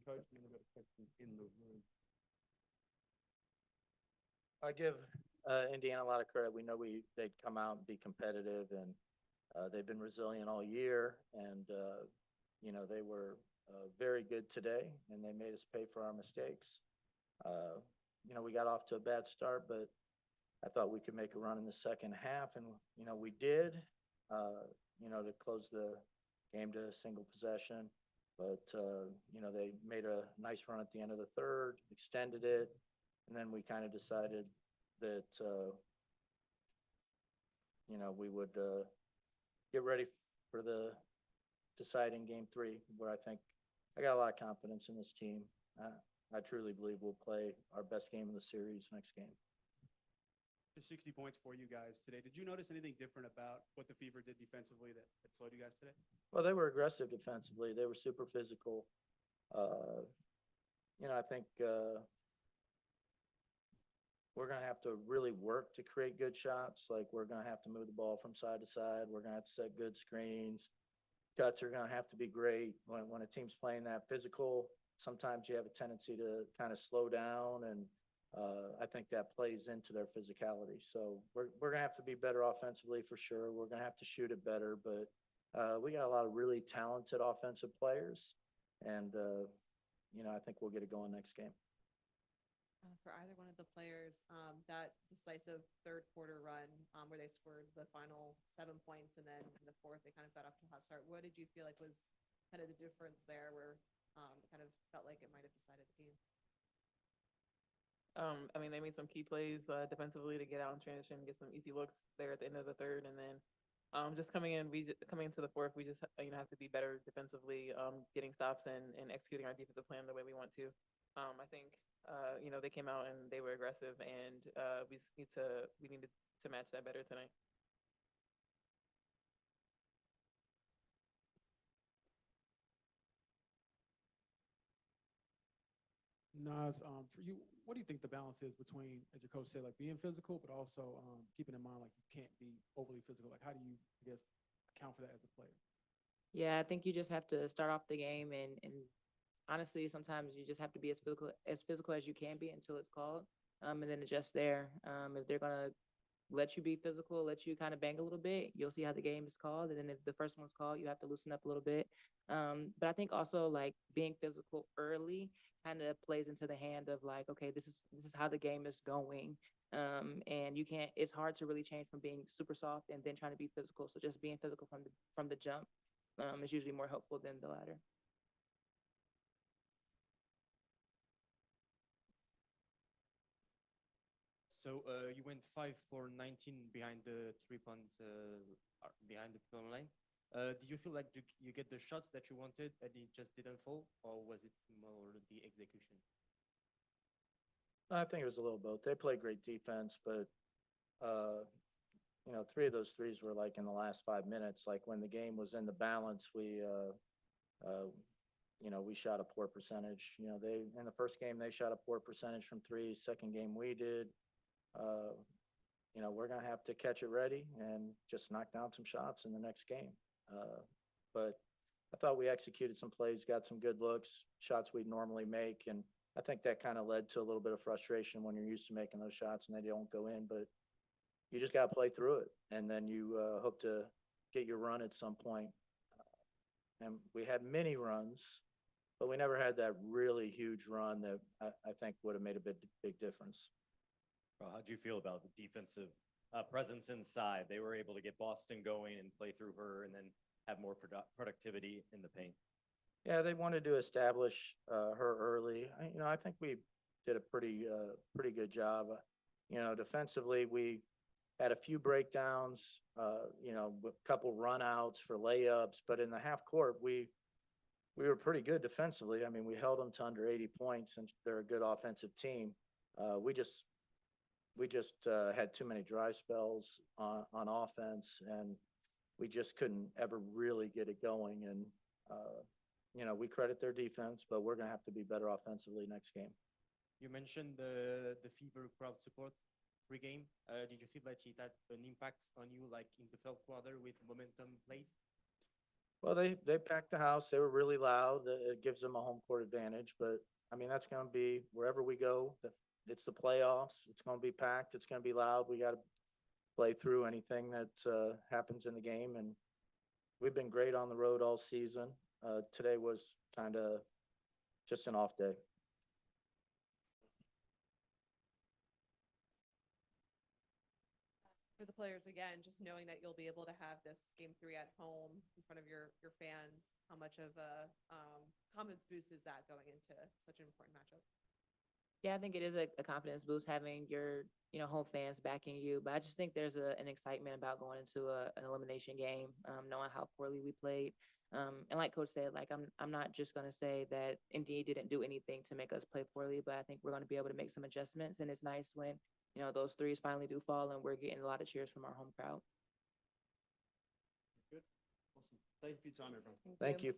coach, and then we got a question in the room. I give Indiana a lot of credit. We know they'd come out and be competitive, and they've been resilient all year. And they were very good today, and they made us pay for our mistakes. Uh, we got off to a bad start, but I thought we could make a run in the second half, and we did. To close the game to a single possession, but they made a nice run at the end of the third, extended it, and then we kind of decided that we would get ready for the deciding game three, where I got a lot of confidence in this team. I truly believe we'll play our best game of the series next game. The 60 points for you guys today. Did you notice anything different about what the Fever did defensively that slowed you guys today? Well, they were aggressive defensively. They were super physical. I think we're going to have to really work to create good shots. Like, we're going to have to move the ball from side to side. We're going to have to set good screens. Cuts are going to have to be great. When a team's playing that physical, sometimes you have a tendency to kind of slow down, and I think that plays into their physicality. So we're going to have to be better offensively for sure. We're going to have to shoot it better, but we got a lot of really talented offensive players, and I think we'll get it going next game. For either one of the players, that decisive third quarter run where they scored the final 7 points, and then in the fourth they kind of got off to a hot start. What did you feel like was kind of the difference there, where it kind of felt like it might have decided the game? They made some key plays defensively to get out in transition, get some easy looks there at the end of the third, and then just coming into the fourth, we just have to be better defensively, getting stops and executing our defensive plan the way we want to. I think they came out and they were aggressive, and we needed to match that better tonight. Naz, for you, what do you think the balance is between, as your coach said, like being physical, but also keeping in mind like you can't be overly physical? Like, how do you, I guess, account for that as a player? Yeah, I think you just have to start off the game, and honestly, sometimes you just have to be as physical as you can be until it's called, and then adjust there. If they're gonna let you be physical, let you kind of bang a little bit, you'll see how the game is called, and then if the first one's called, you have to loosen up a little bit. But I think also like being physical early kind of plays into the hand of like, okay, this is how the game is going. And you can't. It's hard to really change from being super soft and then trying to be physical. So just being physical from the jump is usually more helpful than the latter. So you went 5 for 19 behind the 3 point behind the goal line. Did you feel like you get the shots that you wanted and it just didn't fall, or was it more the execution? I think it was a little both. They played great defense, but three of those threes were like in the last 5 minutes. Like, when the game was in the balance, we shot a poor percentage. They, in the first game, they shot a poor percentage from three. Second game, we did. We're going to have to catch it ready and just knock down some shots in the next game. But I thought we executed some plays, got some good looks, shots we'd normally make. And I think that kind of led to a little bit of frustration when you're used to making those shots and they don't go in. But you just got to play through it. And then you hope to get your run at some point. And we had many runs, but we never had that really huge run that I think would have made a big difference. How do you feel about the defensive presence inside? They were able to get Boston going and play through her, and then have more productivity in the paint. Yeah, they wanted to establish her early. I think we did a pretty good job. Defensively, we had a few breakdowns. A couple run outs for layups, but in the half court, we were pretty good defensively. I mean, we held them to under 80 points, and they're a good offensive team. We just had too many dry spells on offense, and we just couldn't ever really get it going. And we credit their defense, but we're going to have to be better offensively next game. You mentioned the Fever crowd support pre-game. Did you feel like it had an impact on you, like in the third quarter with momentum plays? Well, they packed the house. They were really loud. It gives them a home court advantage, but I mean, that's gonna be wherever we go. It's the playoffs. It's gonna be packed. It's gonna be loud. We gotta play through anything that, happens in the game, and we've been great on the road all season. Today was kinda just an off day. For the players, again, just knowing that you'll be able to have this game 3 at home in front of your fans, how much of a confidence boost is that going into such an important matchup? Yeah, I think it is a confidence boost having your, home fans backing you. But I just think there's an excitement about going into an elimination game, knowing how poorly we played. And like Coach said, like I'm not just gonna say that Indy didn't do anything to make us play poorly, but I think we're gonna be able to make some adjustments. And it's nice when, those threes finally do fall and we're getting a lot of cheers from our home crowd. Good. Awesome. Thank you for your time, everyone. Thank you.